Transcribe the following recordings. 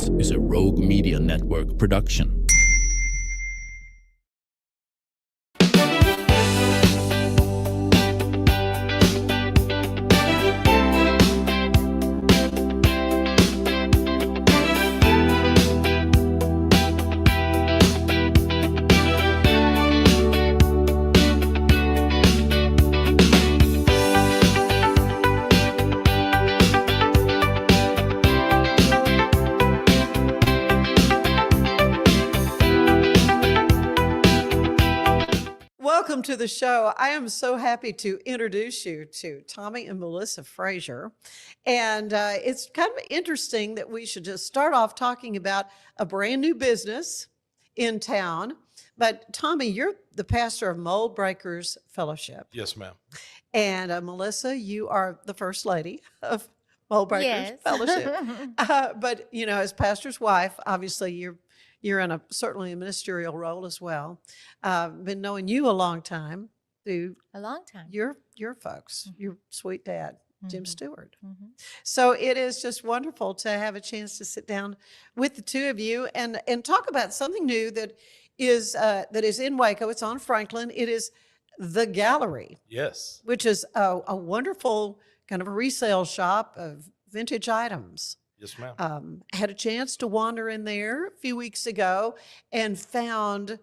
This is a Rogue Media Network production. Welcome to the show. I am so happy to introduce you to Tommy and Melissa Frazier. And it's kind of interesting that we should just start off talking about a brand new business in town. But Tommy, you're the pastor of Moldbreakers Fellowship. Yes, ma'am. And Melissa, you are the first lady of Moldbreakers Fellowship. But, you know, as pastor's wife, obviously you're in certainly a ministerial role as well. Been knowing you a long time through your folks, your sweet dad, Jim Stewart. So it is just wonderful to have a chance to sit down with the two of you and talk about something new that is in Waco. It's on Franklin. It is the Gallery. Yes. Which is a wonderful kind of a resale shop of vintage items. Yes, ma'am. Had a chance to wander in there a few weeks ago and found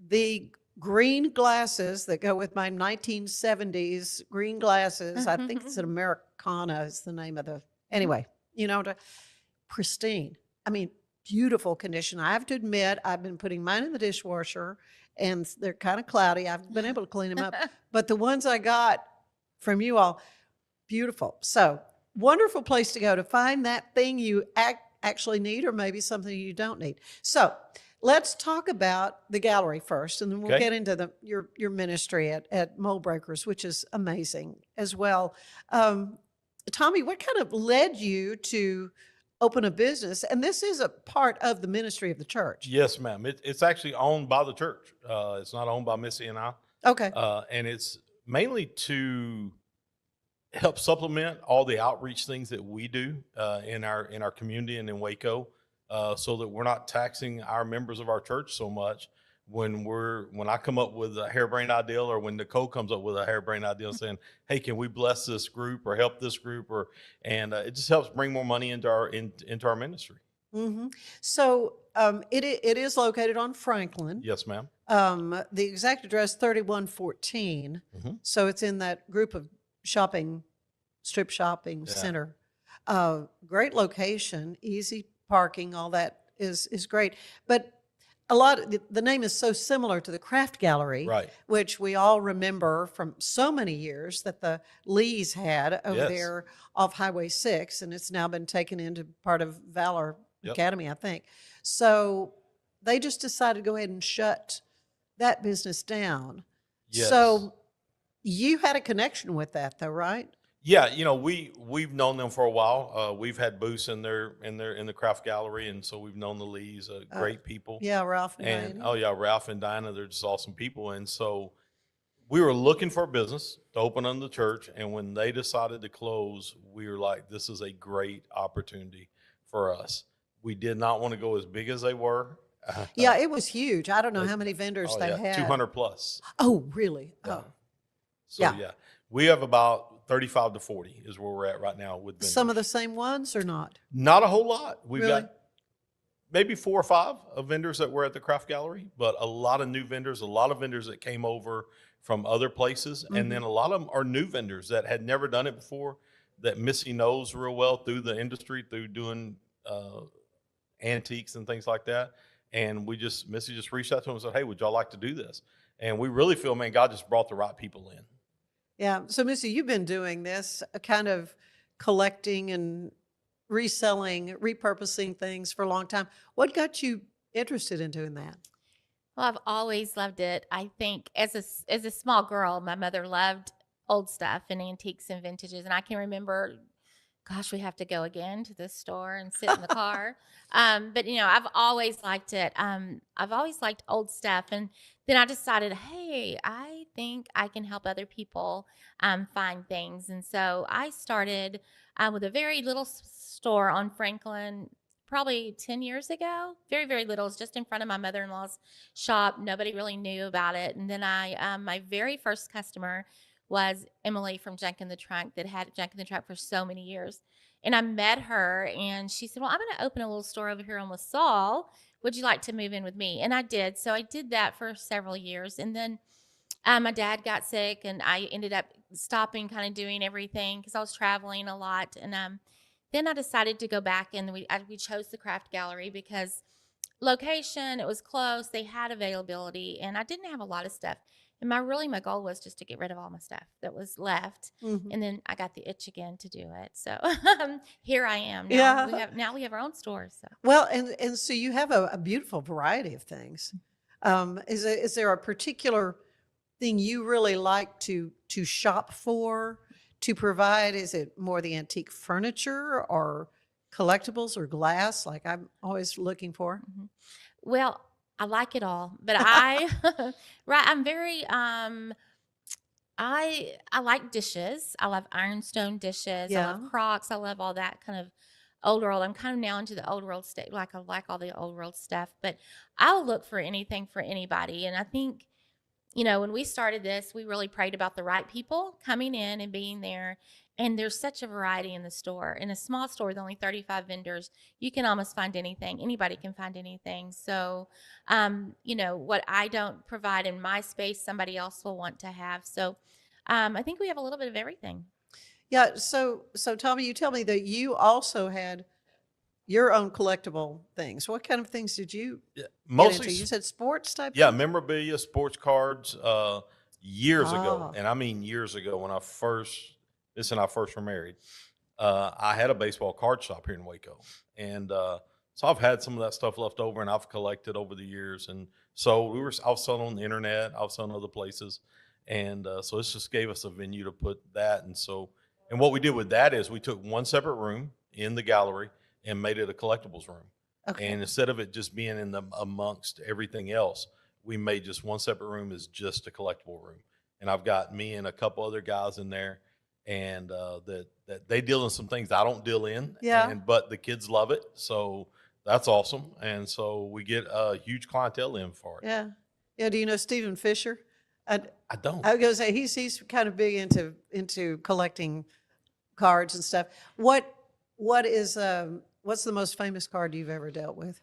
the green glasses that go with my 1970s green glasses. I think it's an Americana is the name of anyway, you know, pristine. I mean, beautiful condition. I have to admit, I've been putting mine in the dishwasher and they're kind of cloudy. I've been able to clean them up, but the ones I got from you all, beautiful. So wonderful place to go to find that thing you actually need or maybe something you don't need. So let's talk about the gallery first, and then we'll get into your ministry at Moldbreakers, which is amazing as well. Tommy, what kind of led you to open a business? And this is a part of the ministry of the church. Yes, ma'am. It's actually owned by the church. It's not owned by Missy and I. Okay. And it's mainly to help supplement all the outreach things that we do in our community and in Waco, so that we're not taxing our members of our church so much when I come up with a harebrained idea, or when Nicole comes up with a harebrained idea saying, hey, can we bless this group or help this group, and it just helps bring more money into our ministry. Mm-hmm. So it is located on Franklin. Yes, ma'am. The exact address 3114. So it's in that group of strip shopping center. Great location, easy parking, all that is great. But the name is so similar to the Craft Gallery, right, which we all remember from so many years that the Lees had over there off Highway 6, and it's now been taken into part of Valor Academy, I think. So they just decided to go ahead and shut that business down. Yes. So you had a connection with that, though, right? Yeah, you know, we've known them for a while. We've had booths in the Craft Gallery, and so we've known the Lees, great people. Yeah, Ralph and Diana. Ralph and Diana, they're just awesome people. And so we were looking for a business to open under the church, and when they decided to close, we were like, this is a great opportunity for us. We did not want to go as big as they were. Yeah, it was huge. I don't know how many vendors they had. 200 plus. Oh, really? Yeah. Oh. So, we have about 35 to 40 is where we're at right now with vendors. Some of the same ones or not? Not a whole lot. We've Really? got maybe 4 or 5 of vendors that were at the Craft Gallery, but a lot of new vendors, a lot of vendors that came over from other places. And then a lot of them are new vendors that had never done it before, that Missy knows real well through the industry, through doing antiques and things like that. And Missy just reached out to them and said, hey, would y'all like to do this? And we really feel, man, God just brought the right people in. Yeah. So, Missy, you've been doing this kind of collecting and reselling, repurposing things for a long time. What got you interested in doing that? Well, I've always loved it. I think as a small girl, my mother loved old stuff and antiques and vintages. And I can remember, gosh, we have to go again to this store and sit in the car. But, you know, I've always liked it. I've always liked old stuff. And then I decided, hey, I think I can help other people find things. And so I started with a very little store on Franklin, probably 10 years ago. Very, very little. It was just in front of my mother-in-law's shop. Nobody really knew about it. And then my very first customer was Emily from Junk in the Trunk that had Junk in the Trunk for so many years. And I met her and she said, well, I'm going to open a little store over here on LaSalle. Would you like to move in with me? And I did. So I did that for several years. And then my dad got sick and I ended up stopping kind of doing everything because I was traveling a lot. And then I decided to go back and we chose the craft gallery because location, it was close, they had availability, and I didn't have a lot of stuff. And my goal was just to get rid of all my stuff that was left. Mhm. And then I got the itch again to do it. So here I am. Now we have our own store. So Well, and so you have a beautiful variety of things. Is there a particular thing you really like to shop for, to provide? Is it more the antique furniture or collectibles or glass like I'm always looking for? well, I like it all, but I'm very I like dishes. I love ironstone dishes. I love Yeah. crocks. I love all that kind of old world. I'm kind of now into the old world state. Like I like all the old world stuff, but I'll look for anything for anybody. And I think, when we started this, we really prayed about the right people coming in and being there. And there's such a variety in the store. In a small store with only 35 vendors, you can almost find anything. Anybody can find anything. So, what I don't provide in my space, somebody else will want to have. So, I think we have a little bit of everything. Yeah. So Tommy, you tell me that you also had your own collectible things. What kind of things did you get Mostly, into? You said sports type yeah, things? memorabilia, sports cards, years ago. Ah. And I mean years ago when this and I first were married, I had a baseball card shop here in Waco. And so I've had some of that stuff left over and I've collected over the years. And so I was selling on the internet, I was selling other places. And so this just gave us a venue to put that. And what we did with that is we took one separate room in the gallery and made it a collectibles room. Okay. And instead of it just being amongst everything else, we made just one separate room as just a collectible room. And I've got me and a couple other guys in there, and that they deal in some things I don't deal in. Yeah. But the kids love it, so that's awesome. And so we get a huge clientele in for it. Yeah. Yeah. Do you know Stephen Fisher? I don't. I was going to say he's kind of big into collecting cards and stuff. What's the most famous card you've ever dealt with?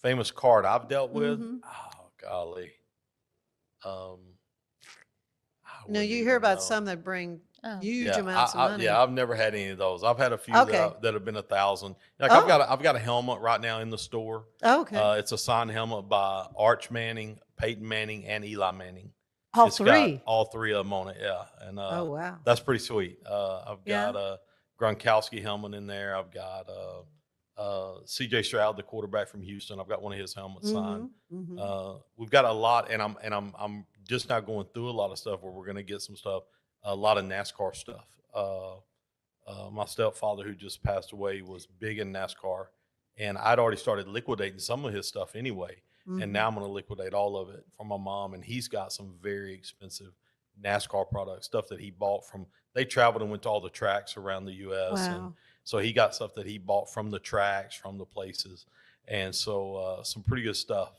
Famous card I've dealt with. Mhm. Oh golly. I You wouldn't hear even about know. some that bring Oh. huge amounts of money. Yeah, I've never had any of those. I've had a few Okay. that have been 1,000. Like Oh. I've got a helmet right now in the store. Oh, okay. It's a signed helmet by Arch Manning, Peyton Manning, and Eli Manning. All It's three. got all three of them on it. Yeah, and Oh, wow. that's pretty sweet. I've Yeah. got a Gronkowski helmet in there. I've got C.J. Stroud, the quarterback from Houston. I've got one of his helmets signed. Mhm, mhm. We've got a lot, and I'm just now going through a lot of stuff where we're going to get some stuff, a lot of NASCAR stuff. My stepfather, who just passed away, was big in NASCAR, and I'd already started liquidating some of his stuff anyway. Mhm. And now I'm going to liquidate all of it from my mom, and he's got some very expensive NASCAR products, stuff that he bought from. They traveled and went to all the tracks around the U.S. and Wow. so he got stuff that he bought from the tracks, from the places, and so some pretty good stuff.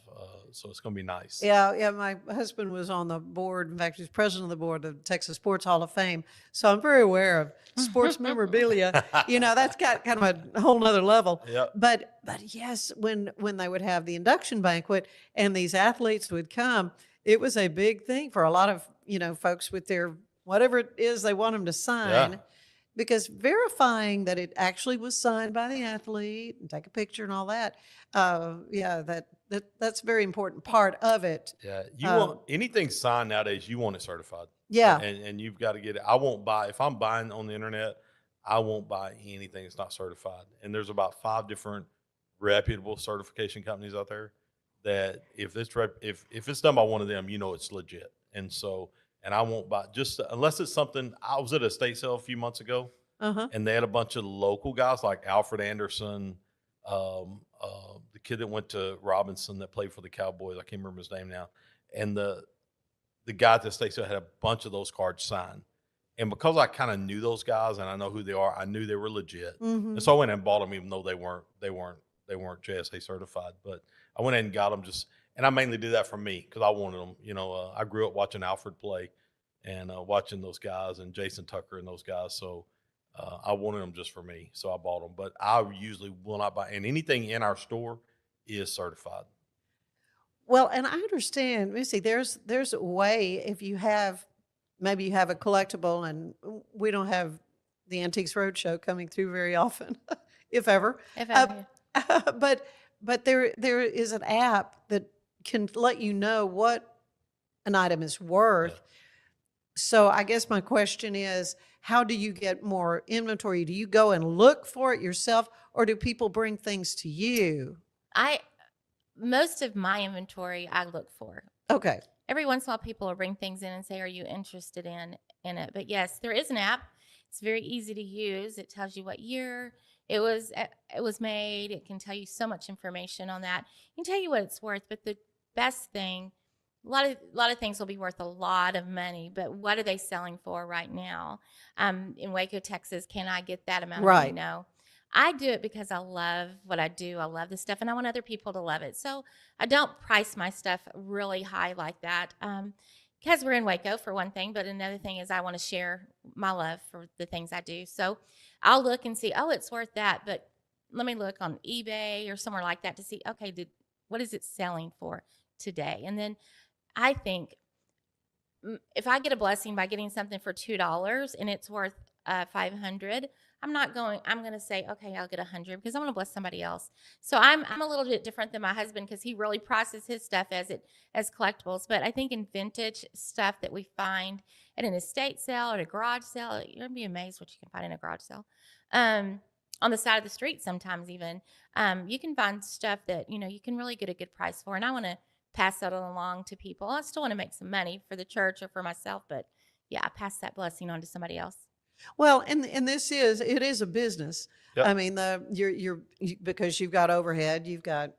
So it's going to be nice. Yeah, yeah. My husband was on the board. In fact, he's president of the board of the Texas Sports Hall of Fame. So I'm very aware of sports memorabilia. That's got kind of a whole nother level. Yep. But yes, when they would have the induction banquet and these athletes would come, it was a big thing for a lot of folks with their whatever it is they want them to sign. Yeah. Because verifying that it actually was signed by the athlete and take a picture and all that, that's a very important part of it. Yeah, you want anything signed nowadays, you want it certified. Yeah. And you've got to get it. I won't buy, if I'm buying on the internet, I won't buy anything that's not certified. And there's about 5 different reputable certification companies out there that if it's done by one of them, it's legit. And I won't buy just unless it's something. I was at a estate sale a few months ago, and they had a bunch of local guys like Alfred Anderson, the kid that went to Robinson that played for the Cowboys. I can't remember his name now. And the guy at the estate sale had a bunch of those cards signed. And because I kind of knew those guys and I know who they are, I knew they were legit. Mhm. And so I went and bought them, even though they weren't JSA certified. But I went ahead and got them and I mainly did that for me because I wanted them. I grew up watching Alfred play and watching those guys and Jason Tucker and those guys. So I wanted them just for me. So I bought them. But I usually will not buy, and anything in our store is certified. Well, and I understand, Missy, there's a way if maybe you have a collectible, and we don't have the Antiques Roadshow coming through very often, if ever. If ever. But there is an app that can let you know what an item is worth. Yeah. So I guess my question is, how do you get more inventory? Do you go and look for it yourself, or do people bring things to you? Most of my inventory I look for. Okay. Every once in a while, people will bring things in and say, "Are you interested in it?" But yes, there is an app. It's very easy to use. It tells you what year it was made. It can tell you so much information on that. It can tell you what it's worth. But the best thing, a lot of things will be worth a lot of money. But what are they selling for right now? In Waco, Texas, can I get that amount of money? No. I do it because I love what I do. I love this stuff, and I want other people to love it. So I don't price my stuff really high like that because we're in Waco, for one thing. But another thing is I want to share my love for the things I do. So I'll look and see, oh, it's worth that. But let me look on eBay or somewhere like that to see, okay, what is it selling for today? And then I think if I get a blessing by getting something for $2 and it's worth $500, I'm going to say, okay, I'll get 100 because I want to bless somebody else. So I'm a little bit different than my husband because he really processes his stuff as collectibles. But I think in vintage stuff that we find at an estate sale or a garage sale, you're going to be amazed what you can find in a garage sale. On the side of the street, sometimes even, you can find stuff that, you can really get a good price for. And I want to pass that along to people. I still want to make some money for the church or for myself, but yeah, I pass that blessing on to somebody else. Well, and it is a business. Yep. I mean, because you've got overhead, you've got,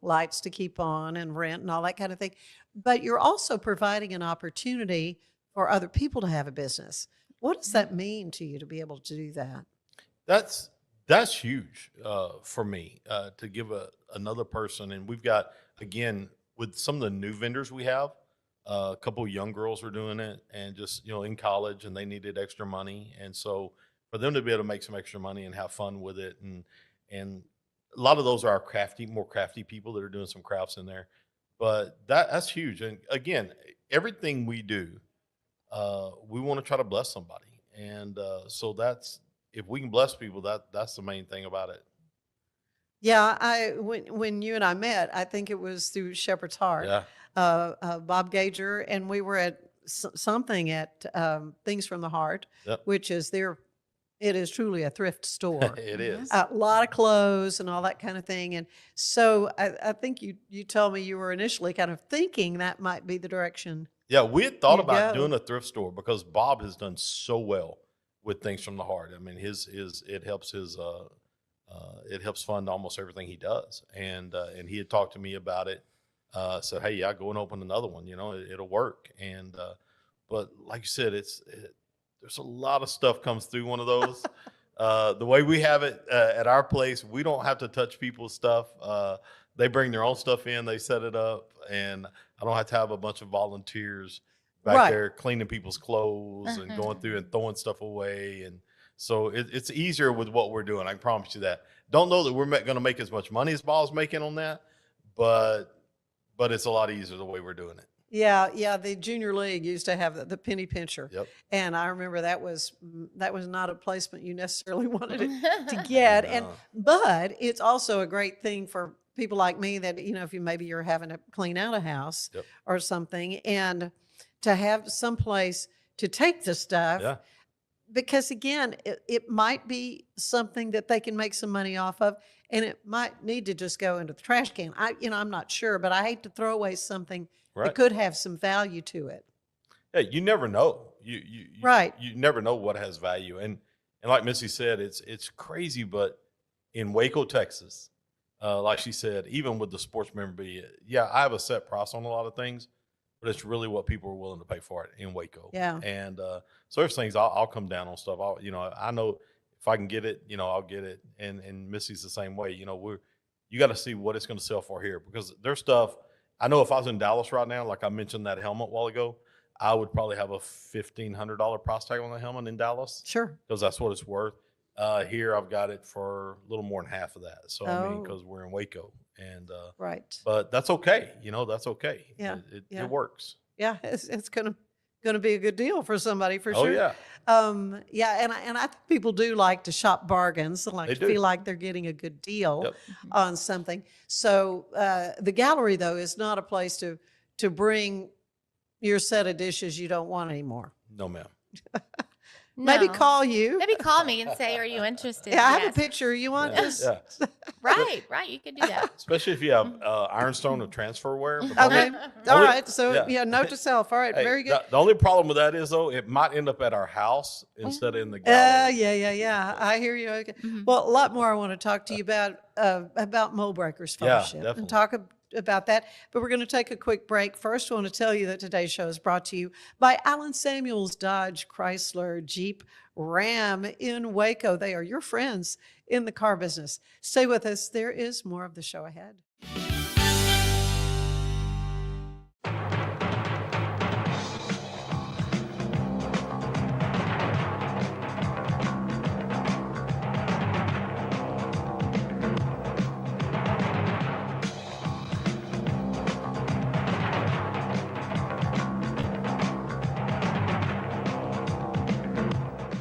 lights to keep on and rent and all that kind of thing. But you're also providing an opportunity for other people to have a business. What does that mean to you to be able to do that? That's huge for me to give another person. And we've got, again, with some of the new vendors we have, a couple of young girls are doing it and just, in college, and they needed extra money. And so for them to be able to make some extra money and have fun with it. And a lot of those are our more crafty people that are doing some crafts in there. But that's huge. And again, everything we do, we want to try to bless somebody. And so if we can bless people, that's the main thing about it. Yeah, when you and I met, I think it was through Shepherd's Heart. Yeah. Bob Gager, and we were at something at Things from the Heart, Yep. which is it is truly a thrift store. It is. A lot of clothes and all that kind of thing. And so I think you told me you were initially kind of thinking that might be the direction. Yeah, we had thought about go. doing a thrift store because Bob has done so well with Things from the Heart. I mean, it helps fund almost everything he does. And he had talked to me about it. Said, hey, yeah, go and open another one. It'll work. And but like you said, there's a lot of stuff comes through one of those. The way we have it at our place, we don't have to touch people's stuff. They bring their own stuff in, they set it up, and I don't have to have a bunch of volunteers back there cleaning people's clothes and going through and throwing stuff away. And so it's easier with what we're doing. I can promise you that. Don't know that we're going to make as much money as Bob's making on that, but it's a lot easier the way we're doing it. Yeah. The junior league used to have the penny pincher. Yep. And I remember that was not a placement you necessarily wanted it to get. No. But it's also a great thing for people like me that, if you're having to clean out a house or something, and to have some place to take the stuff. Yeah. Because again, it might be something that they can make some money off of, and it might need to just go into the trash can. I'm not sure, but I hate to throw away something that could have some value to it. Yeah, you never know. You never know what has value. And like Missy said, it's crazy, but in Waco, Texas, like she said, even with the sports memorabilia, I have a set price on a lot of things, but it's really what people are willing to pay for it in Waco. Yeah. And so there's things I'll come down on stuff. I know if I can get it, I'll get it. And Missy's the same way. you got to see what it's going to sell for here, because there's stuff. I know if I was in Dallas right now, like I mentioned that helmet a while ago, I would probably have a $1,500 price tag on the helmet in Dallas. Sure. Because that's what it's worth. Here, I've got it for a little more than half of that. So, I mean, because we're in Waco. And right. But that's okay. That's okay. Yeah. It works. Yeah. It's going to be a good deal for somebody for sure. Oh, yeah. Yeah. And I think people do like to shop bargains and like They to do. feel like they're getting a good deal Yep. on something. So the gallery, though, is not a place to bring your set of dishes you don't want anymore. No, ma'am. Maybe No. call you. Maybe call me and say, "Are you interested?" Yeah, I have Yes. a picture. You want Yeah. this? Yeah. Right. You could do that. Especially if you have ironstone of transferware. Okay. All Only- right. So yeah. yeah, note to self. All right. Hey, Very good. The only problem with that is, though, it might end up at our house instead of in the gallery. Yeah. I hear you. Okay. Mhm. Well, a lot more I want to talk to you about Moldbreakers Fellowship definitely. and talk about that. But we're going to take a quick break. First, I want to tell you that today's show is brought to you by Allen Samuels Dodge Chrysler Jeep Ram in Waco. They are your friends in the car business. Stay with us. There is more of the show ahead.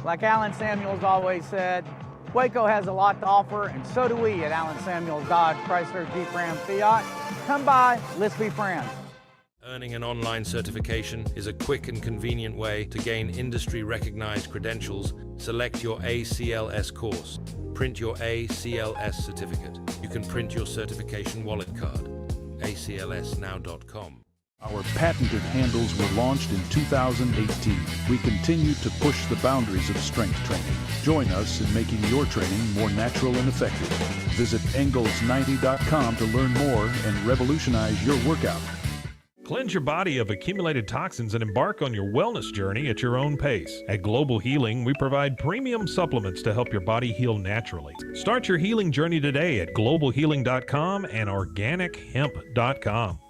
Like Allen Samuels always said, Waco has a lot to offer, and so do we at Allen Samuels Dodge Chrysler Jeep Ram Fiat. Come by, let's be friends. Earning an online certification is a quick and convenient way to gain industry-recognized credentials. Select your ACLS course. Print your ACLS certificate. You can print your certification wallet card. aclsnow.com. Our patented handles were launched in 2018. We continue to push the boundaries of strength training. Join us in making your training more natural and effective. Visit Engels90.com to learn more and revolutionize your workout. Cleanse your body of accumulated toxins and embark on your wellness journey at your own pace. At Global Healing, we provide premium supplements to help your body heal naturally. Start your healing journey today at globalhealing.com and organichemp.com.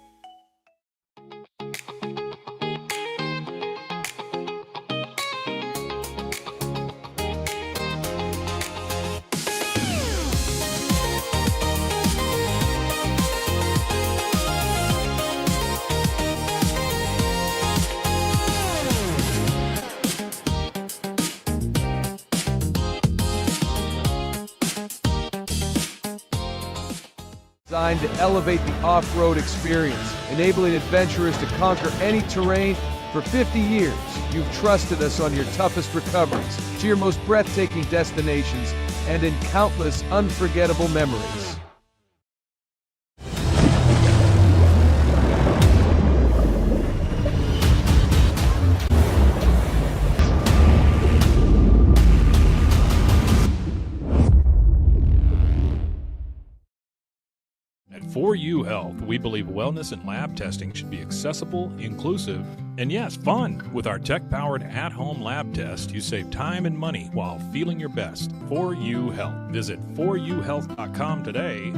Designed to elevate the off-road experience, enabling adventurers to conquer any terrain. For 50 years, you've trusted us on your toughest recoveries, to your most breathtaking destinations, and in countless unforgettable memories. At 4U Health, we believe wellness and lab testing should be accessible, inclusive, and yes, fun. With our tech-powered at-home lab test, you save time and money while feeling your best. 4U Health. Visit 4uhealth.com today.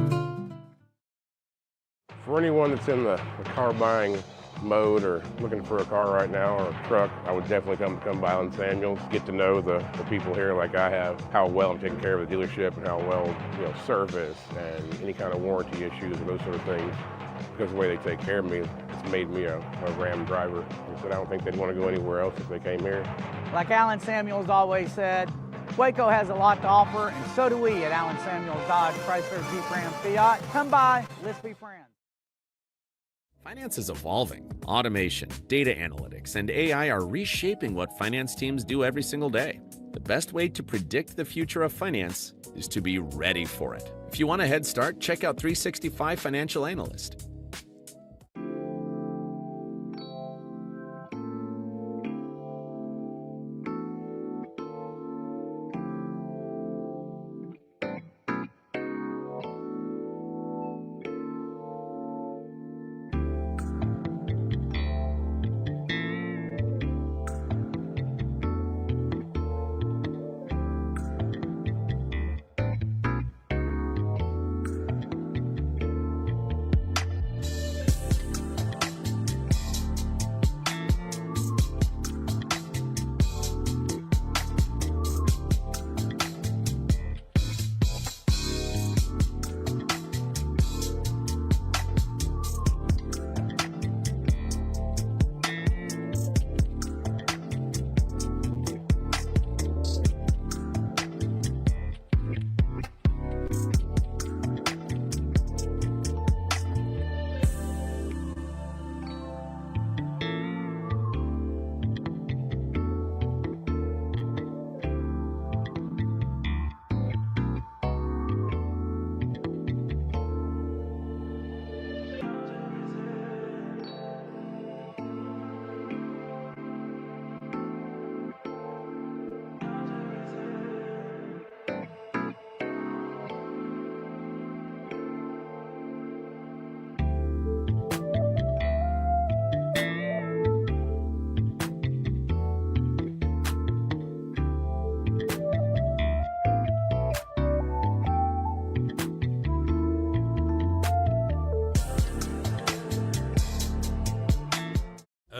For anyone that's in the car buying mode or looking for a car right now or a truck, I would definitely come by Allen Samuels, get to know the people here like I have, how well I'm taking care of the dealership and how well, service and any kind of warranty issues or those sort of things. Because of the way they take care of me, it's made me a Ram driver. And so I don't think they'd want to go anywhere else if they came here. Like Allen Samuels always said, Waco has a lot to offer, and so do we at Allen Samuels Dodge Chrysler Jeep Ram Fiat. Come by, let's be friends. Finance is evolving. Automation, data analytics, and AI are reshaping what finance teams do every single day. The best way to predict the future of finance is to be ready for it. If you want a head start, check out 365 Financial Analyst.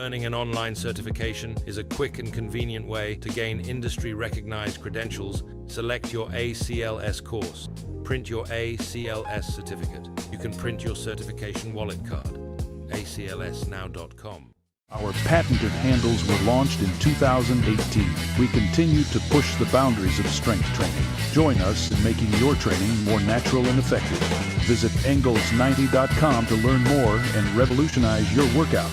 Earning an online certification is a quick and convenient way to gain industry-recognized credentials. Select your ACLS course. Print your ACLS certificate. You can print your certification wallet card. aclsnow.com. Our patented handles were launched in 2018. We continue to push the boundaries of strength training. Join us in making your training more natural and effective. Visit Engels90.com to learn more and revolutionize your workout.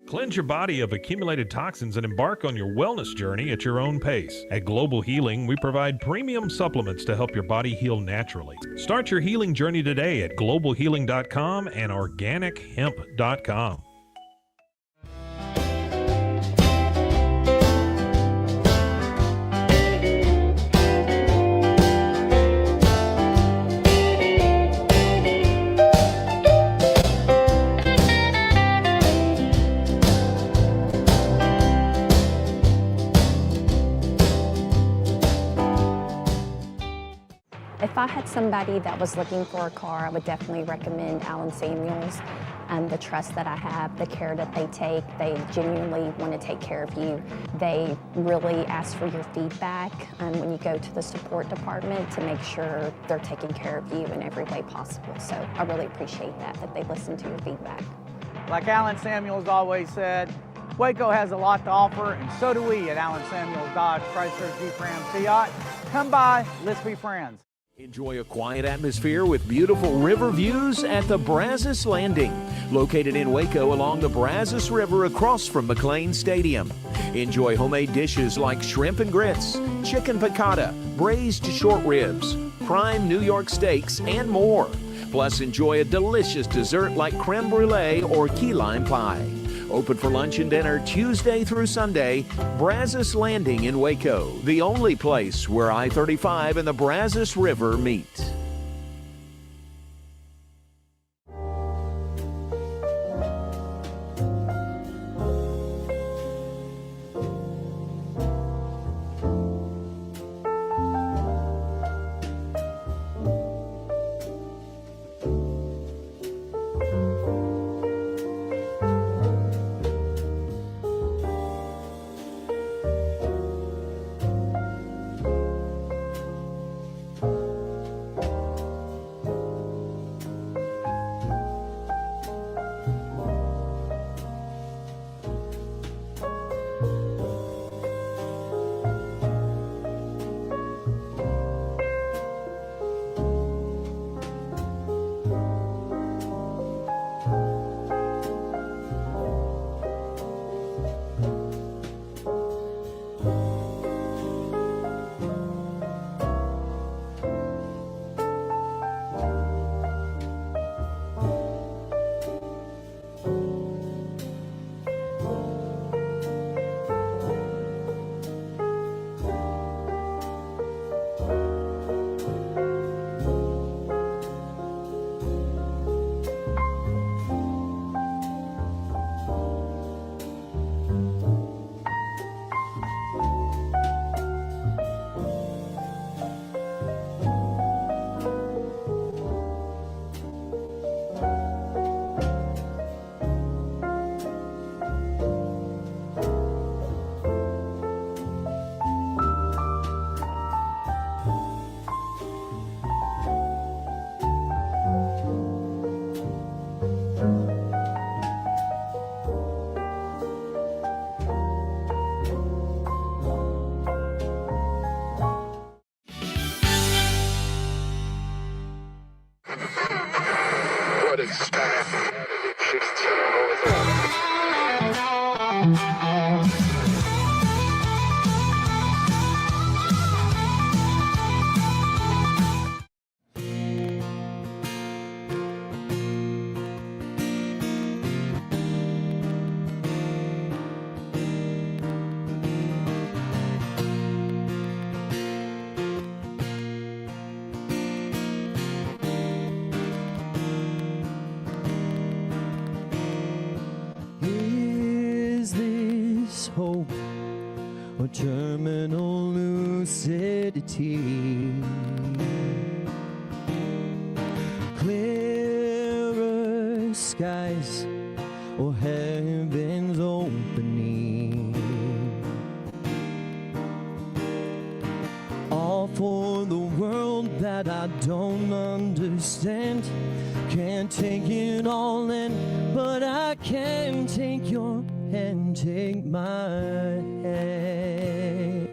Cleanse your body of accumulated toxins and embark on your wellness journey at your own pace. At Global Healing, we provide premium supplements to help your body heal naturally. Start your healing journey today at globalhealing.com and organichemp.com. If I had somebody that was looking for a car, I would definitely recommend Allen Samuels. The trust that I have, the care that they take, they genuinely want to take care of you. They really ask for your feedback when you go to the support department to make sure they're taking care of you in every way possible. So I really appreciate that they listen to your feedback. Like Allen Samuels always said, Waco has a lot to offer, and so do we at Allen Samuels Dodge Chrysler Jeep Ram Fiat. Come by, let's be friends. Enjoy a quiet atmosphere with beautiful river views at the Brazos Landing, located in Waco along the Brazos River across from McLean Stadium. Enjoy homemade dishes like shrimp and grits, chicken piccata, braised short ribs, prime New York steaks, and more. Plus, enjoy a delicious dessert like creme brulee or key lime pie. Open for lunch and dinner Tuesday through Sunday. Brazos Landing in Waco, the only place where I-35 and the Brazos River meet. hope or terminal lucidity. Clearer skies or heaven's own all for the world that I don't understand. Can't take it all in, but I can take your hand, take my hand.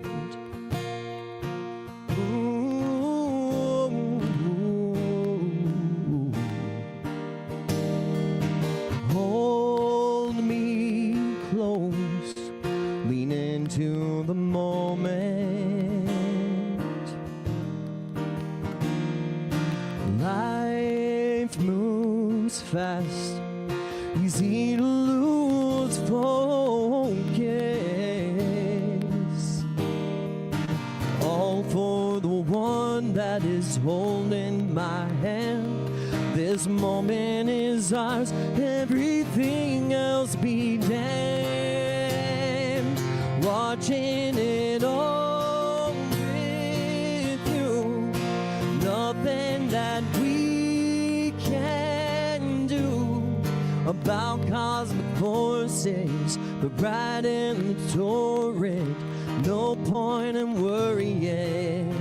Ooh. Hold me close, lean into the moment. Life moves fast, easy to lose focus. All for the one that is holding my hand. This moment is ours, everything else be damned. Watching it all with you, nothing that we can do about cosmic forces, the bright and the torrent. No point in worrying.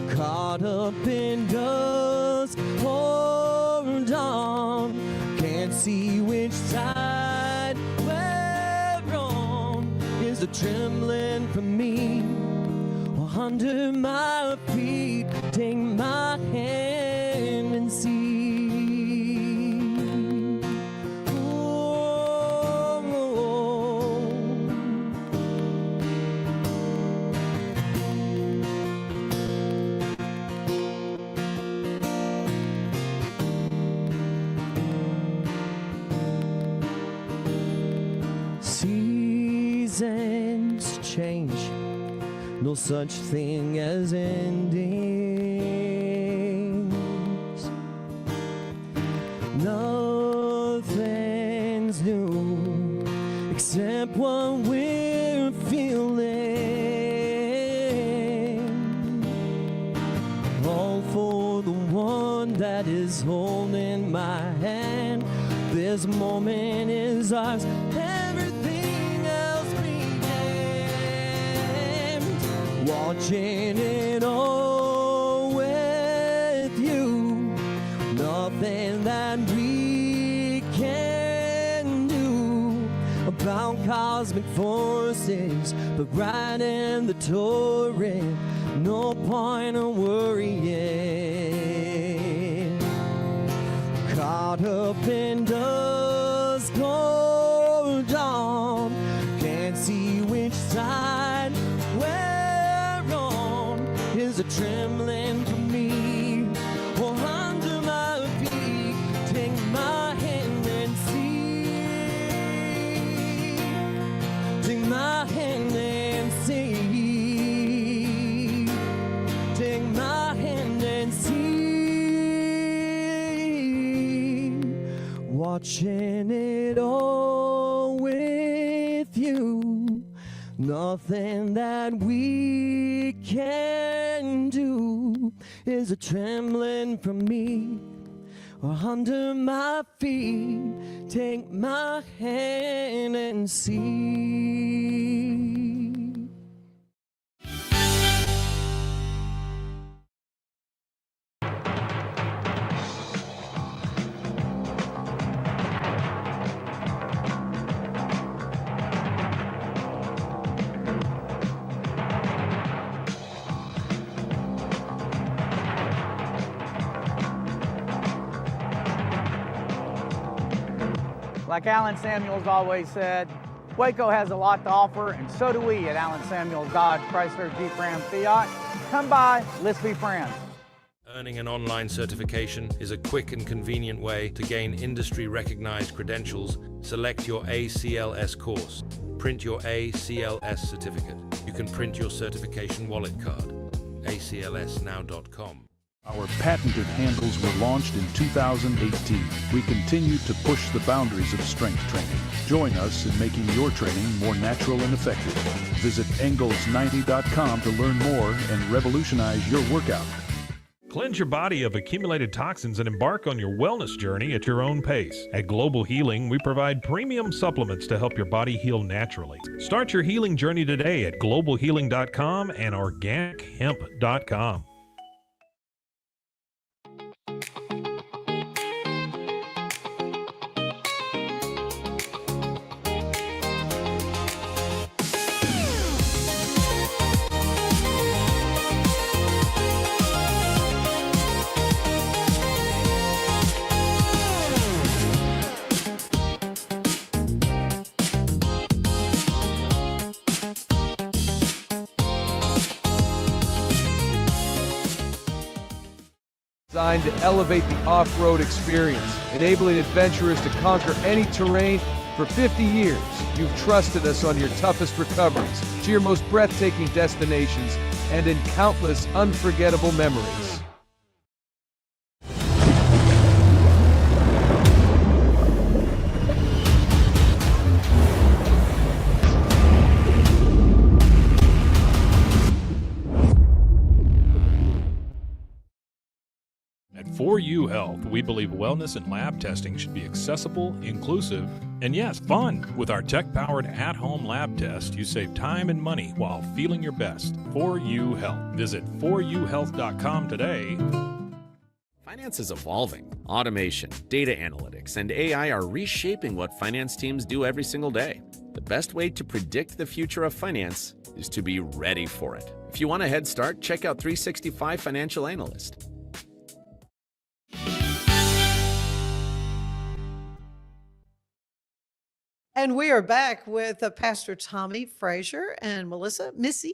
Caught up in dust, hold on. Can't see which side we're on. Is the trembling from me or under my feet? Take my hand and see. Seasons change, no such thing as endings. Nothing's new except what we're feeling. All for the one that is holding my hand. This moment is ours. Everything else be damned. Watching it all with you. Nothing that we can do about cosmic forces, the bright and the torrent. No point in worrying. Caught up in dust, hold on. Can't see which side we're on. Is a trembling for me or under my feet? Take my hand and see. Take my hand and see. Take my hand and see. Watching it all with you. Nothing that we can do is a trembling from me or under my feet. Take my hand and see. Like Alan Samuels always said, Waco has a lot to offer, and so do we at Alan Samuels Dodge Chrysler Jeep Ram Fiat. Come by, let's be friends. Earning an online certification is a quick and convenient way to gain industry-recognized credentials. Select your ACLS course. Print your ACLS certificate. You can print your certification wallet card. aclsnow.com. Our patented handles were launched in 2018. We continue to push the boundaries of strength training. Join us in making your training more natural and effective. Visit Engels90.com to learn more and revolutionize your workout. Cleanse your body of accumulated toxins and embark on your wellness journey at your own pace. At Global Healing, we provide premium supplements to help your body heal naturally. Start your healing journey today at globalhealing.com and organichemp.com. Designed to elevate the off-road experience, enabling adventurers to conquer any terrain. For 50 years, you've trusted us on your toughest recoveries, to your most breathtaking destinations, and in countless unforgettable memories. At 4U Health, we believe wellness and lab testing should be accessible, inclusive, and yes, fun. With our tech-powered at-home lab test, you save time and money while feeling your best. 4U Health. Visit 4uhealth.com today. Finance is evolving. Automation, data analytics, and AI are reshaping what finance teams do every single day. The best way to predict the future of finance is to be ready for it. If you want a head start, check out 365 Financial Analyst. And we are back with Pastor Tommy Frazier and Missy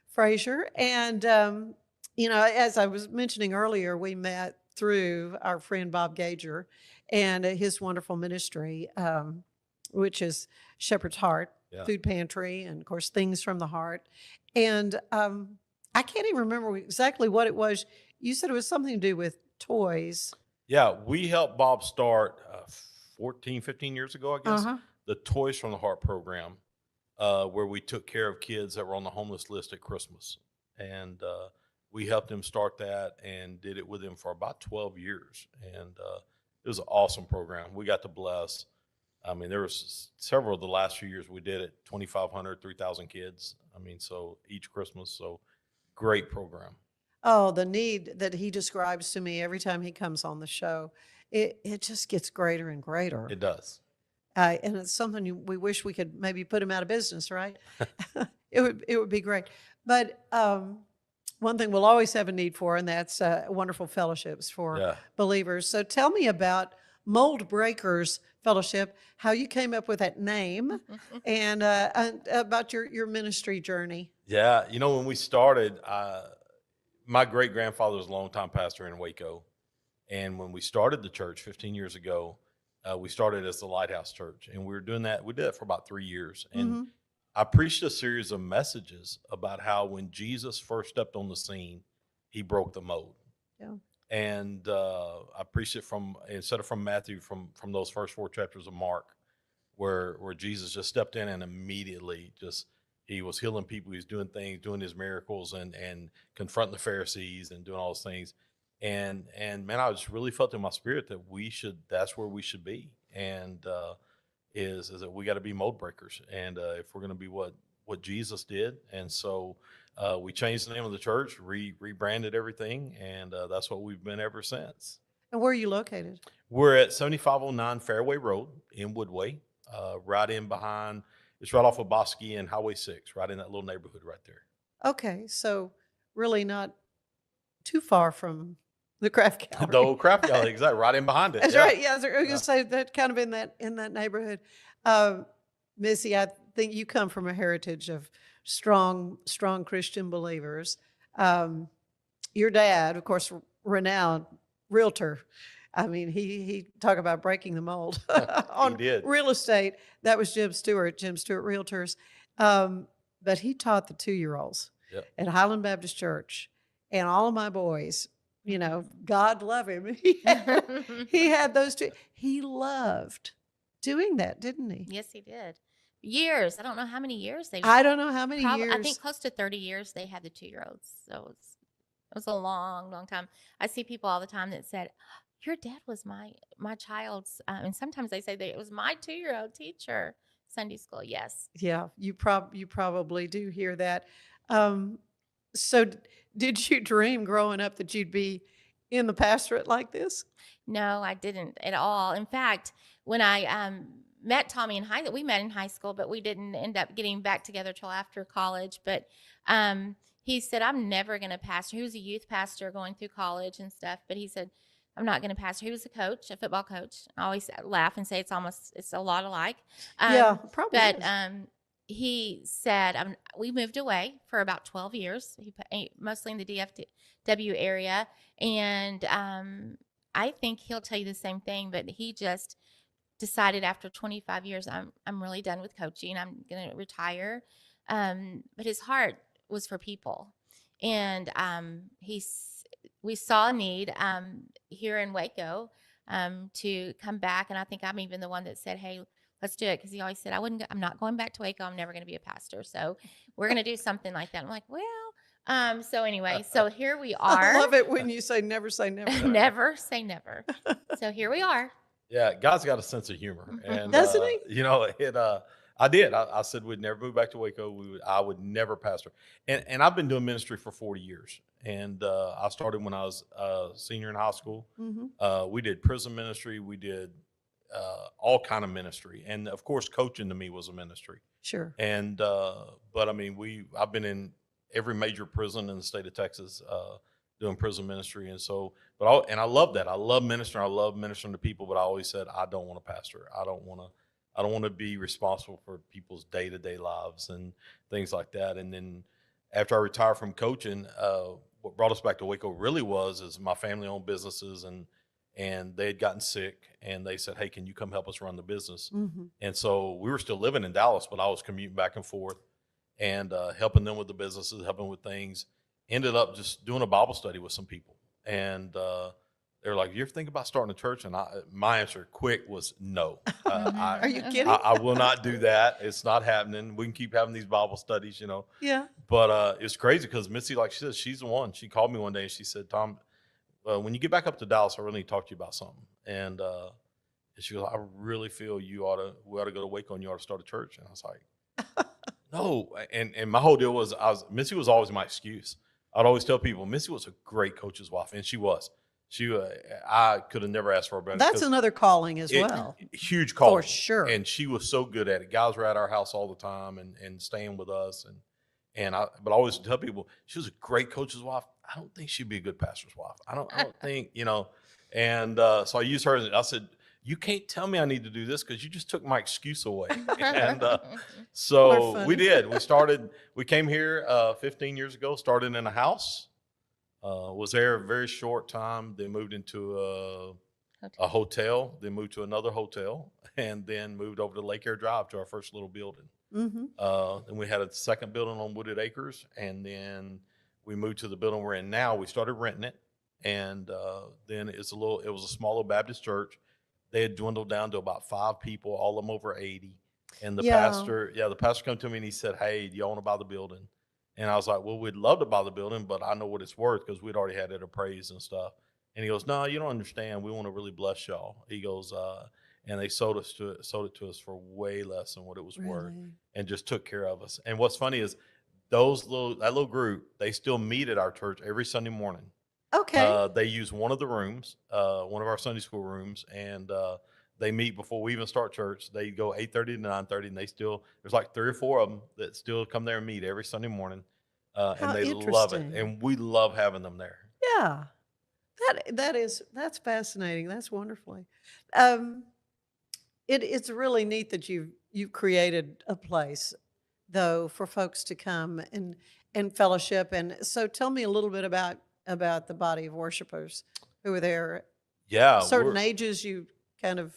Frazier. And, as I was mentioning earlier, we met through our friend Bob Gager and his wonderful ministry, which is Shepherd's Heart, Food Pantry, and, of course, Things from the Heart. And I can't even remember exactly what it was. You said it was something to do with toys. Yeah, we helped Bob start 14, 15 years ago, I guess. The Toys from the Heart program, where we took care of kids that were on the homeless list at Christmas. And we helped him start that and did it with him for about 12 years. And it was an awesome program. We got to bless. I mean, there was several of the last few years we did it, 2,500, 3,000 kids. I mean, so each Christmas. So great program. Oh, the need that he describes to me every time he comes on the show, it just gets greater and greater. It does. And it's something we wish we could maybe put him out of business, right? It would be great. But one thing we'll always have a need for, and that's wonderful fellowships for believers. So tell me about Moldbreakers Fellowship, how you came up with that name, and about your ministry journey. Yeah, when we started, my great-grandfather was a longtime pastor in Waco. And when we started the church 15 years ago, we started as the Lighthouse Church, and we were doing that. We did it for about 3 years. And I preached a series of messages about how when Jesus first stepped on the scene, he broke the mold. Yeah. And I preached it instead of from Matthew, from those first 4 chapters of Mark, where Jesus just stepped in and immediately he was healing people. He was doing things, doing his miracles and confronting the Pharisees and doing all those things. And man, I just really felt in my spirit that that's where we should be. And is that we got to be mold breakers. And if we're going to be what Jesus did. And so we changed the name of the church, rebranded everything. And that's what we've been ever since. And where are you located? We're at 7509 Fairway Road in Woodway, right in behind, it's right off of Bosque and Highway 6, right in that little neighborhood right there. Okay. So really not too far from the Craft Gallery. The old Craft Gallery, exactly, right in behind it. That's right. Yeah, I was going to say that kind of in that neighborhood. Missy, I think you come from a heritage of strong Christian believers. Your dad, of course, renowned realtor. I mean, he talked about breaking the mold on real estate. That was Jim Stewart Realtors. But he taught the 2-year-olds at Highland Baptist Church, and all of my boys. God love him. He had those two. He loved doing that, didn't he? Yes, he did. Years. I don't know how many years they. I don't know how many years. I think close to 30 years they had the 2-year-olds. So it's It was a long, long time. I see people all the time that said, "Your dad was my child's," and sometimes they say that it was my 2-year-old teacher, Sunday school. Yes. Yeah, you probably do hear that. Um, so did you dream growing up that you'd be in the pastorate like this? No, I didn't at all. In fact, when I met Tommy in high, we met in high school, but we didn't end up getting back together till after college. But he said, "I'm never going to pastor." He was a youth pastor going through college and stuff, but he said, "I'm not going to pastor." He was a coach, a football coach. I always laugh and say it's a lot alike. Yeah, probably But is. he said, we moved away for about 12 years, mostly in the DFW area. And I think he'll tell you the same thing, but he just decided after 25 years, I'm really done with coaching. I'm going to retire. But his heart was for people. And we saw a need here in Waco to come back. And I think I'm even the one that said, "Hey, let's do it." Because he always said, I'm not going back to Waco. I'm never going to be a pastor. So we're going to do something like that. I'm like, well, so anyway, so here we are. I love it when you say never say never. Never say never. So here we are. Yeah, God's got a sense of humor, and Doesn't he? you know, I did. I said we'd never move back to Waco. I would never pastor, and I've been doing ministry for 40 years. And I started when I was a senior in high school. Mm-hmm. We did prison ministry. We did all kind of ministry, and of course, coaching to me was a ministry. Sure. And but I mean, I've been in every major prison in the state of Texas doing prison ministry, and so, and I love that. I love ministering. I love ministering to people, but I always said I don't want to pastor. I don't want to be responsible for people's day-to-day lives and things like that. And then after I retired from coaching, what brought us back to Waco really is my family owned businesses, and they had gotten sick, and they said, "Hey, can you come help us run the business?" Mm-hmm. And so we were still living in Dallas, but I was commuting back and forth and helping them with the businesses, helping with things. Ended up just doing a Bible study with some people, and they were like, "You ever think about starting a church?" And my answer quick was no. Are you kidding? I will not do that. It's not happening. We can keep having these Bible studies, Yeah. But it's crazy because Missy, like she said, she's the one. She called me one day and she said, "Tom, when you get back up to Dallas, I really need to talk to you about something." And she goes, "I really feel we ought to go to Waco and you ought to start a church." And I was like, "No." And my whole deal was Missy was always my excuse. I'd always tell people Missy was a great coach's wife, and she was. I could have never asked for her better. That's another calling as well. Huge calling. For sure. And she was so good at it. Guys were at our house all the time and staying with us. But I always tell people she was a great coach's wife. I don't think she'd be a good pastor's wife. I don't think, And so I used her. I said, "You can't tell me I need to do this because you just took my excuse away." And so we did. We came here 15 years ago, started in a house. Was there a very short time. Then moved into a hotel. Then moved to another hotel, and then moved over to Lake Air Drive to our first little building. Mm-hmm. Then we had a second building on Wooded Acres, and then we moved to the building we're in now. We started renting it, and then it was a smaller Baptist church. They had dwindled down to about 5 people, all of them over 80. And the pastor came to me and he said, "Hey, do y'all want to buy the building?" And I was like, "Well, we'd love to buy the building, but I know what it's worth," because we'd already had it appraised and stuff. And he goes, "No, you don't understand. We want to really bless y'all." He goes, and they sold it to us for way less than what it was worth, and just took care of us. And what's funny is that little group, they still meet at our church every Sunday morning. Okay. They use one of the rooms, one of our Sunday school rooms, and they meet before we even start church. They go 8:30 to 9:30, and there's like 3 or 4 of them that still come there and meet every Sunday morning, and they love it, and we love having them there. Yeah. That's fascinating. That's wonderfully. It's really neat that you've created a place though for folks to come and fellowship. And so tell me a little bit about the body of worshipers who are there. Yeah. Certain ages you kind of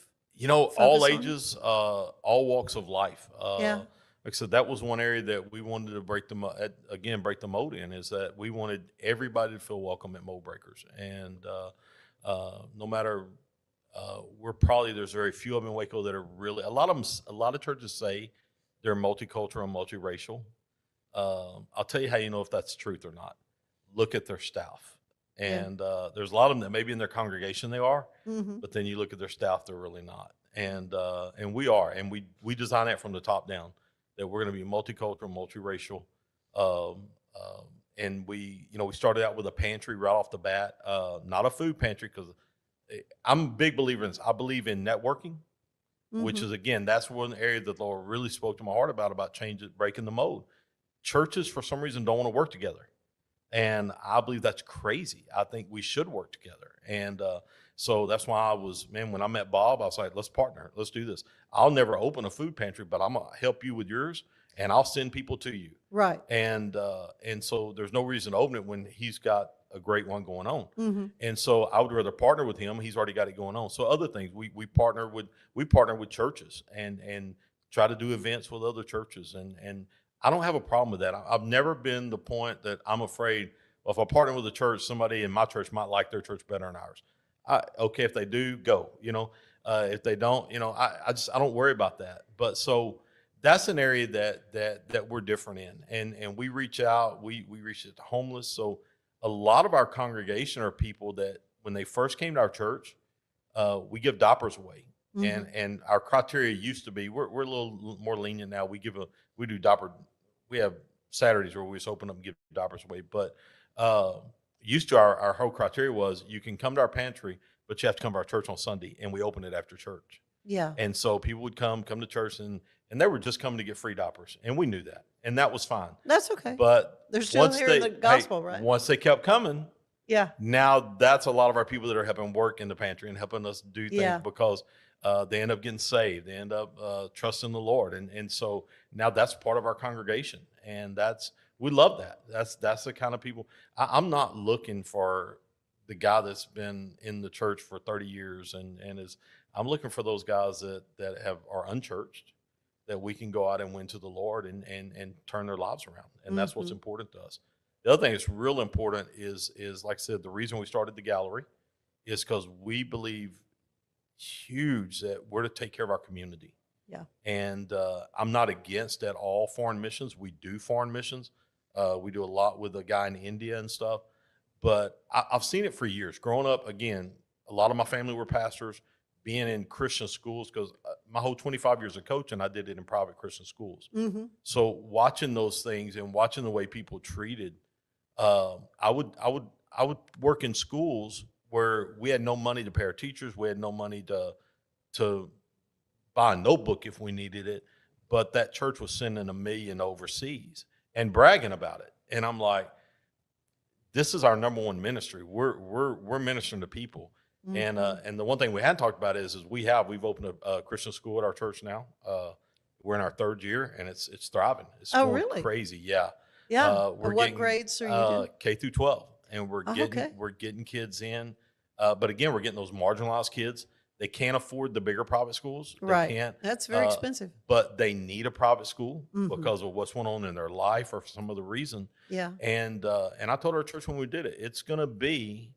all ages, all walks of life. Yeah. Like I said, that was one area that we wanted to break the mold in, is that we wanted everybody to feel welcome at Moldbreakers. And no matter, there's very few of them in Waco that are really, a lot of churches say they're multicultural and multiracial. I'll tell you how you know if that's the truth or not. look at their staff. Yeah. And there's a lot of them that maybe in their congregation they are, Mm-hmm. but then you look at their staff, they're really not. And we are, and we design that from the top down, that we're going to be multicultural, multiracial. And we started out with a pantry right off the bat, not a food pantry, because I'm a big believer in this. I believe in networking, which Mm-hmm. is, again, that's one area that the Lord really spoke to my heart about changing, breaking the mold. Churches, for some reason, don't want to work together. And I believe that's crazy. I think we should work together. And so that's why when I met Bob, I was like, let's partner. Let's do this. I'll never open a food pantry, but I'm going to help you with yours, and I'll send people to you. Right. And so there's no reason to open it when he's got a great one going on. Mm-hmm. And so I would rather partner with him. He's already got it going on. So other things, we partner with churches and try to do events with other churches. And I don't have a problem with that. I've never been the point that I'm afraid, well, if I partner with a church, somebody in my church might like their church better than ours. Okay, if they do, go. If they don't, I don't worry about that. But so that's an area that we're different in, and we reach out. We reach out to homeless. So a lot of our congregation are people that when they first came to our church, we give diapers away. Mm-hmm. And our criteria used to be, we're a little more lenient now. We do diaper. We have Saturdays where we just open up and give diapers away. But used to our whole criteria was you can come to our pantry, but you have to come to our church on Sunday, and we open it after church. Yeah. And so people would come to church, and they were just coming to get free diapers, and we knew that, and that was fine. That's okay. But They're still hearing the gospel, right? Once they kept coming, Yeah. now that's a lot of our people that are helping work in the pantry and helping us do things Yeah. because they end up getting saved. They end up trusting the Lord. And so now that's part of our congregation. And we love that. That's the kind of people. I'm not looking for the guy that's been in the church for 30 years I'm looking for those guys that are unchurched, that we can go out and win to the Lord and turn their lives around. And that's what's important to us. The other thing that's real important is like I said, the reason we started the gallery is because we believe huge that we're to take care of our community. Yeah. And I'm not against at all foreign missions. We do foreign missions. We do a lot with a guy in India and stuff. But I've seen it for years. Growing up, again, a lot of my family were pastors, being in Christian schools, because my whole 25 years of coaching, I did it in private Christian schools. Mm-hmm. So watching those things and watching the way people treated, I would work in schools where we had no money to pay our teachers. We had no money to buy a notebook if we needed it. But that church was sending $1 million overseas and bragging about it. And I'm like, this is our number one ministry. We're ministering to people. Mm-hmm. And the one thing we hadn't talked about is we've opened a Christian school at our church now. We're in our 3rd year, and it's thriving. It's going really? crazy. Yeah. Yeah. We're What getting, grades are you doing? K through 12, and we're Oh, getting okay. we're getting kids in. But again, we're getting those marginalized kids. They can't afford the bigger private schools. They Right. can't. That's very expensive. But they need a private school Mhm. because of what's going on in their life or for some other reason. Yeah. And I told our church when we did it, it's going to be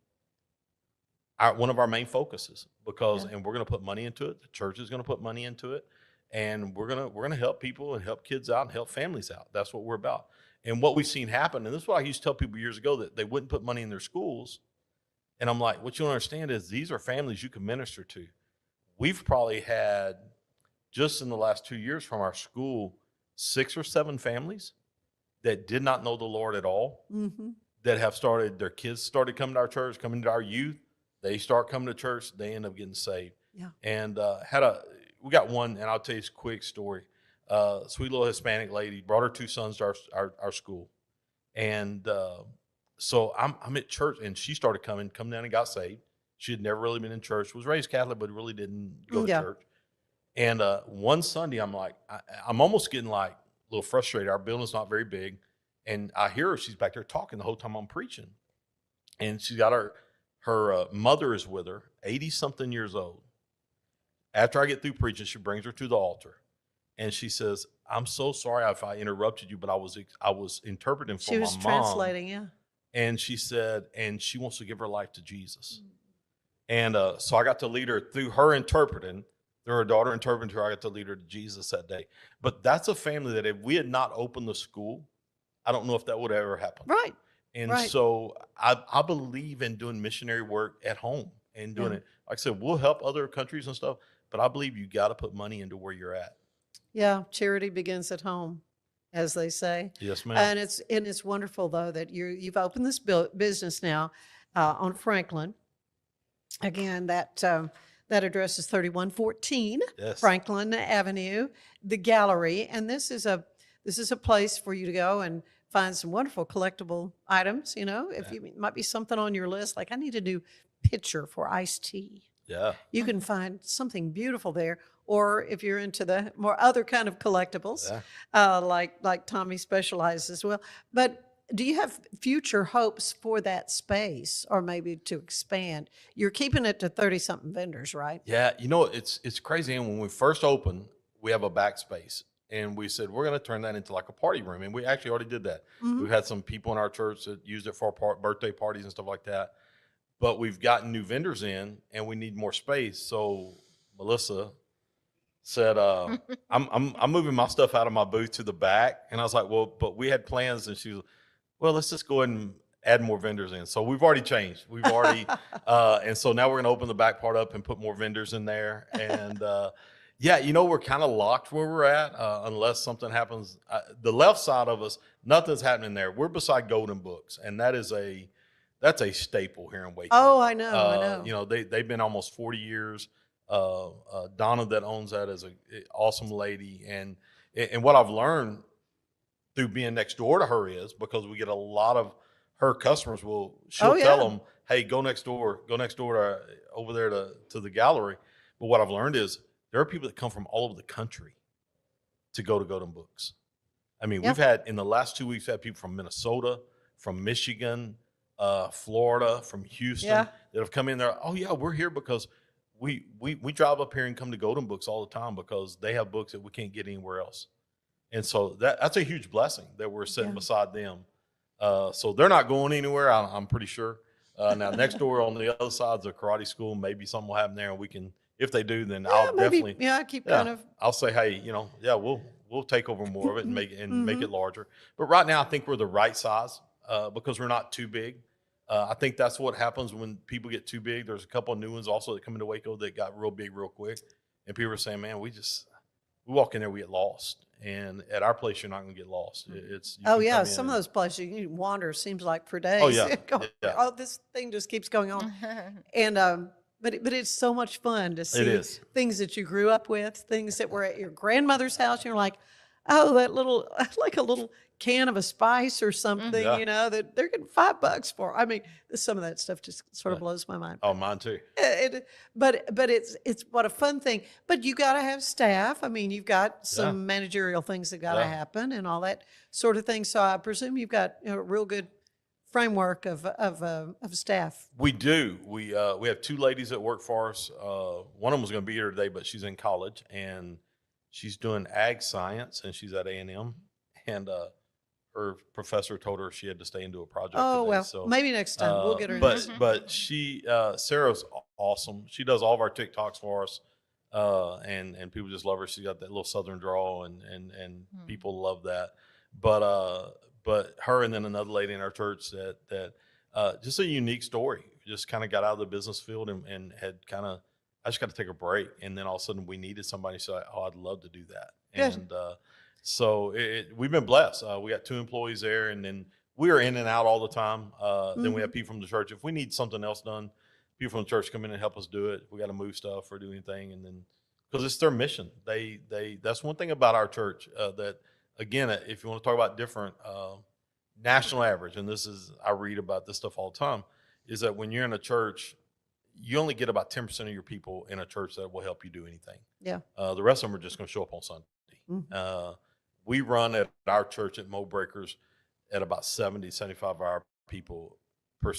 one of our main focuses and we're going to put money into it. The church is going to put money into it, and we're going to help people and help kids out and help families out. That's what we're about. And what we've seen happen, and this is what I used to tell people years ago, that they wouldn't put money in their schools. And I'm like, what you don't understand is these are families you can minister to. We've probably had, just in the last 2 years from our school, 6 or 7 families that did not know the Lord at all, Mm-hmm. that have their kids started coming to our church, coming to our youth. They start coming to church, they end up getting saved. Yeah. And we got one, and I'll tell you a quick story. Sweet little Hispanic lady brought her 2 sons to our school. And so I'm at church, and she started come down and got saved. She had never really been in church, was raised Catholic, but really didn't go to church. And one Sunday, I'm like, I'm almost getting like a little frustrated. Our building's not very big. And I hear her, she's back there talking the whole time I'm preaching. And she's got her mother is with her, 80-something years old. After I get through preaching, she brings her to the altar. And she says, I'm so sorry if I interrupted you, but I was interpreting for my mom. She was translating, yeah. And she said, and she wants to give her life to Jesus. And so I got to lead her through her interpreting, through her daughter interpreting to her. I got to lead her to Jesus that day. But that's a family that if we had not opened the school, I don't know if that would ever happen. Right. And Right. so I believe in doing missionary work at home and doing Yeah. it. Like I said, we'll help other countries and stuff, but I believe you got to put money into where you're at. Yeah, charity begins at home, as they say. Yes, ma'am. And it's wonderful though that you've opened this business now on Franklin. Again, that address is 3114 Yes. Franklin Avenue, the gallery, and this is a place for you to go and find some wonderful collectible items. You know, if you might be something on your list, like I need a new pitcher for iced tea. Yeah. You can find something beautiful there. Or if you're into the more other kind of collectibles, like Tommy specializes as well. But do you have future hopes for that space, or maybe to expand? You're keeping it to 30-something vendors, right? Yeah, you know, it's crazy. And when we first opened, we have a backspace, and we said we're going to turn that into like a party room, and we actually already did that. Mhm. We've had some people in our church that used it for birthday parties and stuff like that. But we've gotten new vendors in, and we need more space. So Melissa said, I'm moving my stuff out of my booth to the back. And I was like, well, but we had plans. And she was, well, let's just go ahead and add more vendors in. So we've already changed. We've already, and so now we're going to open the back part up and put more vendors in there. And yeah, you know, we're kind of locked where we're at unless something happens. The left side of us, nothing's happening there. We're beside Golden Books, and that's a staple here in Waco. Oh, I know. You know, they've been almost 40 years. Donna that owns that is an awesome lady. And what I've learned through being next door to her is because we get a lot of her customers she'll tell them, hey, go next door to, over there to the gallery. But what I've learned is there are people that come from all over the country to go to Golden Books. I mean, we've had, in the last 2 weeks, had people from Minnesota, from Michigan, Florida, from Houston that have come in there. Oh yeah, we're here because we drive up here and come to Golden Books all the time because they have books that we can't get anywhere else. And so that's a huge blessing that we're sitting beside them. So they're not going anywhere, I'm pretty sure. Now next door on the other side is a karate school. Maybe something will happen there, and we can, if they do, then I'll definitely kind of. I'll say, hey, you know, we'll take over more of it and make it larger. But right now, I think we're the right size because we're not too big. I think that's what happens when people get too big. There's a couple of new ones also that come into Waco that got real big real quick, and people are saying, man, we walk in there, we get lost. And at our place, you're not going to get lost. Some of those places you can wander, seems like for days. Oh yeah. Oh, this thing just keeps going on. And but it's so much fun to see things that you grew up with, things that were at your grandmother's house. You're like, oh, that little, like a little can of a spice or something, you know, that they're getting $5 for. I mean, some of that stuff just sort of blows my mind. Oh, mine too. But it's what a fun thing. But you got to have staff. I mean, you've got some managerial things that got to happen and all that sort of thing. So I presume you've got a real good framework of staff. We do. We have two ladies that work for us. One of them was going to be here today, but she's in college and she's doing ag science and she's at A&M. And her professor told her she had to stay and do a project. Oh, today, well, so, maybe next time we'll get her. But she, Sarah's awesome. She does all of our TikToks for us. And people just love her. She's got that little Southern drawl and people love that. But her and then another lady in our church that just a unique story, just kind of got out of the business field and had kind of, I just got to take a break. And then all of a sudden we needed somebody. So I'd love to do that. And, so we've been blessed. We got 2 employees there, and then we are in and out all the time. Then we have people from the church. If we need something else done, people from the church come in and help us do it. We got to move stuff or do anything, and then because it's their mission. That's one thing about our church that, again, if you want to talk about different national average, and I read about this stuff all the time, is that when you're in a church, you only get about 10% of your people in a church that will help you do anything. Yeah. The rest of them are just going to show up on Sunday. Mm-hmm. We run at our church at Moldbreakers at about 75 of our people %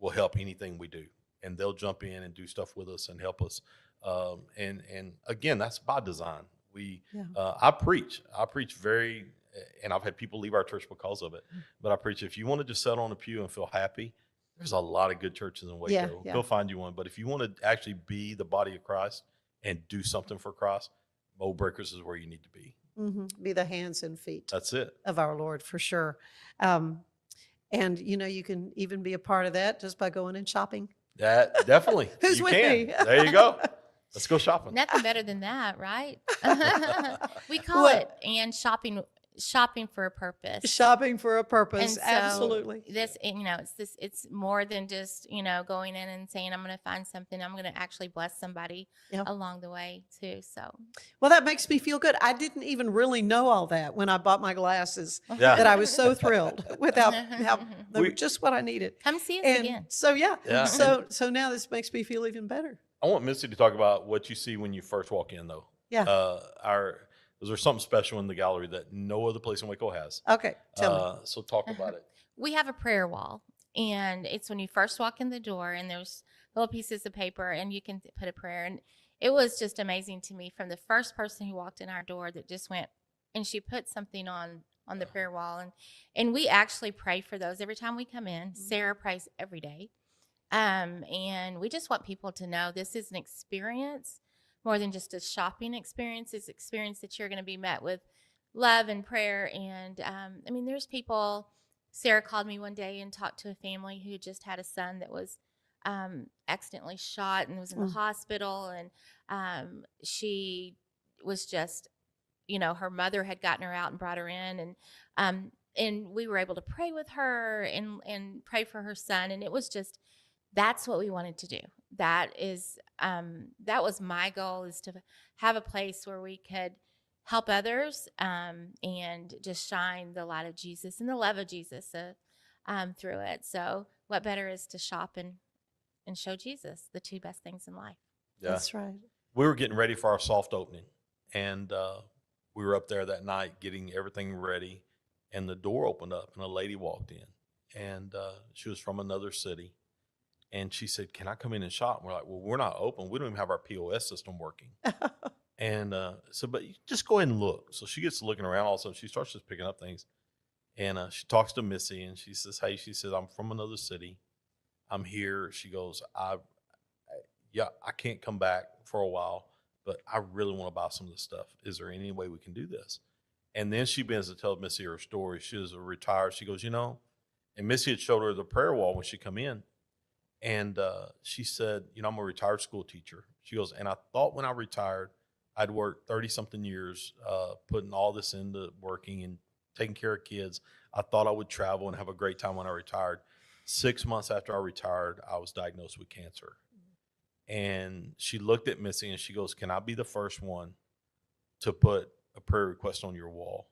will help anything we do. And they'll jump in and do stuff with us and help us. And again, that's by design. I preach and I've had people leave our church because of it, but I preach, if you want to just sit on a pew and feel happy, there's a lot of good churches in Waco. Go find you one. But if you want to actually be the body of Christ and do something for Christ, Moldbreakers is where you need to be. Mm-hmm. Be the hands and feet. That's it. Of our Lord, for sure. And, you can even be a part of that just by going and shopping. That definitely. Who's you with can. me? There you go. Let's go shopping. Nothing better than that, right? We call Well- it and shopping for a purpose. Shopping for a purpose. And so Absolutely. it's more than just, going in and saying, I'm going to find something. I'm going to actually bless somebody Yeah. along the way too. So, Well, that makes me feel good. I didn't even really know all that when I bought my glasses, Yeah. that I was so thrilled with how they were just what I needed. come see us And again. so, Yeah. so now this makes me feel even better. I want Missy to talk about what you see when you first walk in, though. Yeah. Is there something special in the gallery that no other place in Waco has? Okay. Tell me. So talk about it. We have a prayer wall, and it's when you first walk in the door, and there's little pieces of paper, and you can put a prayer. And it was just amazing to me from the first person who walked in our door that just went, and she put something on the prayer wall, and we actually pray for those every time we come in. Sarah prays every day, and we just want people to know this is an experience more than just a shopping experience. It's an experience that you're going to be met with love and prayer. And there's people. Sarah called me one day and talked to a family who just had a son that was accidentally shot and was in the hospital. And she was just, her mother had gotten her out and brought her in. And we were able to pray with her and pray for her son. And it was just, that's what we wanted to do. That was my goal, is to have a place where we could help others and just shine the light of Jesus and the love of Jesus through it. So what better is to shop and show Jesus, the two best things in life. Yeah. That's right. We were getting ready for our soft opening, and we were up there that night getting everything ready, and the door opened up, and a lady walked in, and she was from another city. And she said, "Can I come in and shop?" And we're like, "Well, we're not open. We don't even have our POS system working." And but you just go ahead and look. So she gets looking around. All of a sudden, she starts just picking up things. And she talks to Missy, and she says, "Hey," she says, "I'm from another city. I'm here." She goes, I can't come back for a while, but I really want to buy some of this stuff. Is there any way we can do this?" And then she begins to tell Missy her story. She was retired. She goes, and Missy had showed her the prayer wall when she come in. And she said, "I'm a retired school teacher." She goes, "And I thought when I retired, I'd worked 30-something years putting all this into working and taking care of kids. I thought I would travel and have a great time when I retired. 6 months after I retired, I was diagnosed with cancer." And she looked at Missy and she goes, "Can I be the first one to put a prayer request on your wall?"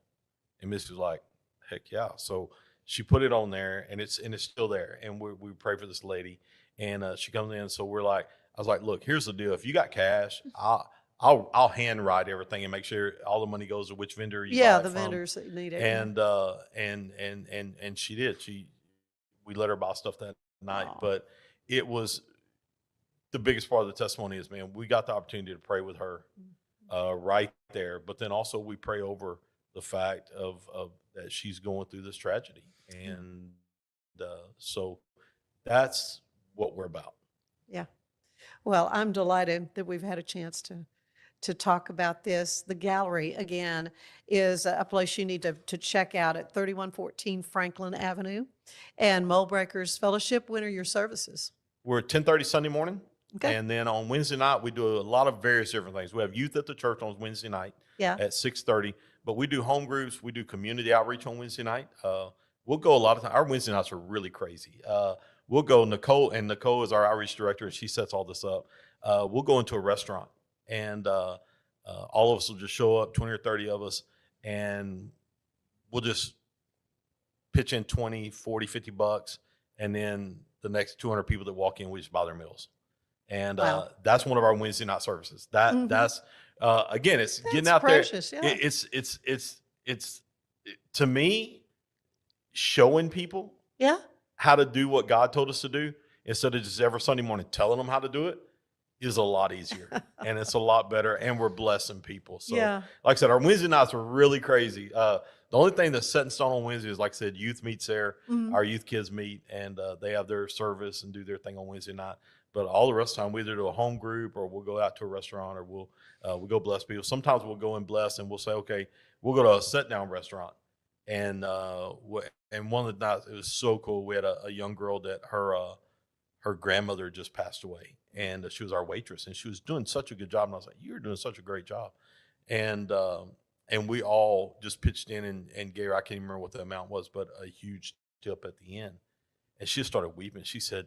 And Missy was like, "Heck yeah." So she put it on there, and it's still there. And we pray for this lady, and she comes in. So I was like, "Look, here's the deal. If you got cash, I'll handwrite everything and make sure all the money goes to which vendor you buy it the from." vendors that need it. And she did. We let her buy stuff that night. Aw. But it was the biggest part of the testimony is, man, we got the opportunity to pray with her right there. But then also we pray over the fact of that she's going through this tragedy. And so that's what we're about. Yeah. Well, I'm delighted that we've had a chance to talk about this. The gallery, again, is a place you need to check out at 3114 Franklin Avenue. And Moldbreakers Fellowship, when are your services? We're at 10:30 Sunday morning. Okay. And then on Wednesday night, we do a lot of various different things. We have youth at the church on Wednesday night at 6:30. But we do home groups. We do community outreach on Wednesday night. We'll go a lot of times. Our Wednesday nights are really crazy. We'll go, Nicole is our outreach director, and she sets all this up. We'll go into a restaurant, and all of us will just show up, 20 or 30 of us, and we'll just pitch in 20, 40, 50 bucks, and then the next 200 people that walk in, we just buy their meals. And Wow. that's one of our Wednesday night services. That's again, it's getting That's out precious, there. yeah. It's to me, showing people Yeah. how to do what God told us to do instead of just every Sunday morning telling them how to do it is a lot easier and it's a lot better, and we're blessing people. So Yeah. like I said, our Wednesday nights are really crazy. The only thing that's set in stone on Wednesday is, like I said, youth meets there. Mhm. Our youth kids meet, and they have their service and do their thing on Wednesday night. But all the rest of the time, we either do a home group or we'll go out to a restaurant, or we'll go bless people. Sometimes we'll go and bless, and we'll say, okay, we'll go to a sit-down restaurant, and And one of the nights, it was so cool. We had a young girl that her grandmother just passed away, and she was our waitress, and she was doing such a good job. And I was like, "You're doing such a great job," and we all just pitched in and gave her, I can't even remember what the amount was, but a huge tip at the end. And she just started weeping. She said,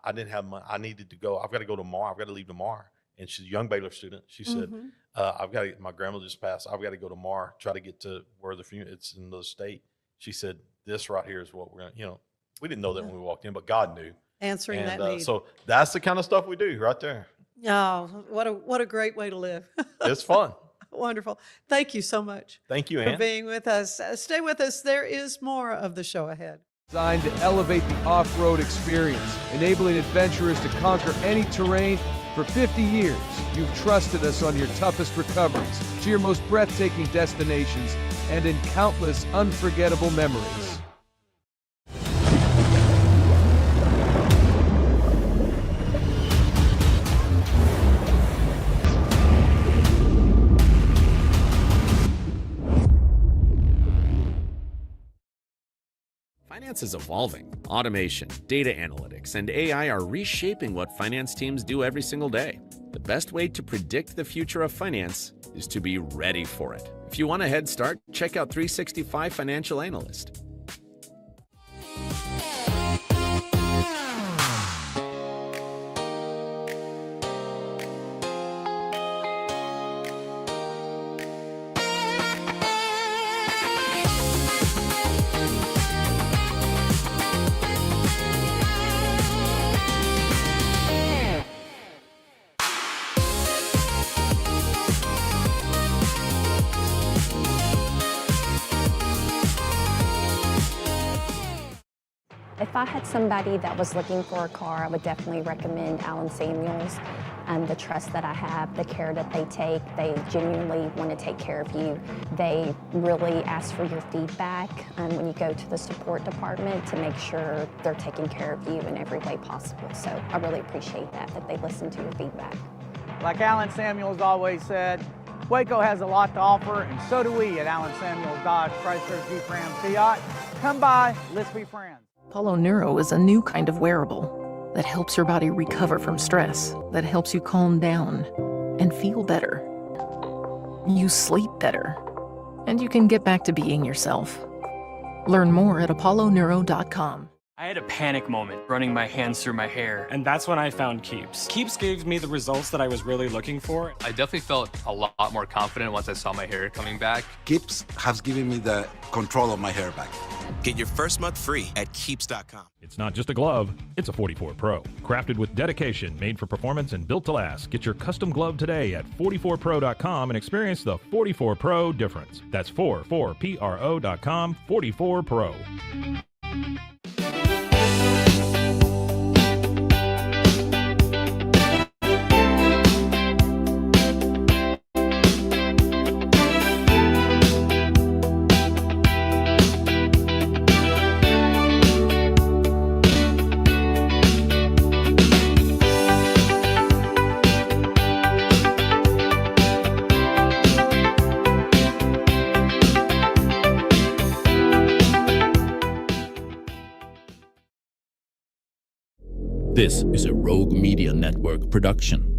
I didn't have money. I needed to go. I've got to go tomorrow. I've got to leave tomorrow. And she's a young Baylor student. She said, my grandmother just passed. I've got to go tomorrow, try to get to where the funeral, it's in the state. She said, this right here is what we're going to, we didn't know that when we walked in, but God knew. Answering that need. So that's the kind of stuff we do right there. Oh, what a great way to live. It's fun. Wonderful. Thank you so much. Thank you, for Ann. being with us. Stay with us. There is more of the show ahead. Designed to elevate the off-road experience, enabling adventurers to conquer any terrain. For 50 years, you've trusted us on your toughest recoveries, to your most breathtaking destinations, and in countless unforgettable memories. Finance is evolving. Automation, data analytics, and AI are reshaping what finance teams do every single day. The best way to predict the future of finance is to be ready for it. If you want a head start, check out 365 Financial Analyst. If I had somebody that was looking for a car, I would definitely recommend Allen Samuels. The trust that I have, the care that they take, they genuinely want to take care of you. They really ask for your feedback when you go to the support department to make sure they're taking care of you in every way possible. So I really appreciate that they listen to your feedback. Like Allen Samuels always said, Waco has a lot to offer, and so do we at Allen Samuels Dodge Chrysler Jeep Ram Fiat. Come by, let's be friends. Apollo Neuro is a new kind of wearable that helps your body recover from stress, that helps you calm down and feel better. You sleep better, and you can get back to being yourself. Learn more at apolloneuro.com. I had a panic moment running my hands through my hair, and that's when I found Keeps. Keeps gave me the results that I was really looking for. I definitely felt a lot more confident once I saw my hair coming back. Keeps has given me the control of my hair back. Get your first month free at Keeps.com. It's not just a glove, it's a 44 Pro. Crafted with dedication, made for performance, and built to last. Get your custom glove today at 44pro.com and experience the 44 Pro difference. That's 44pro.com, 44 Pro. This is a Rogue Media Network production.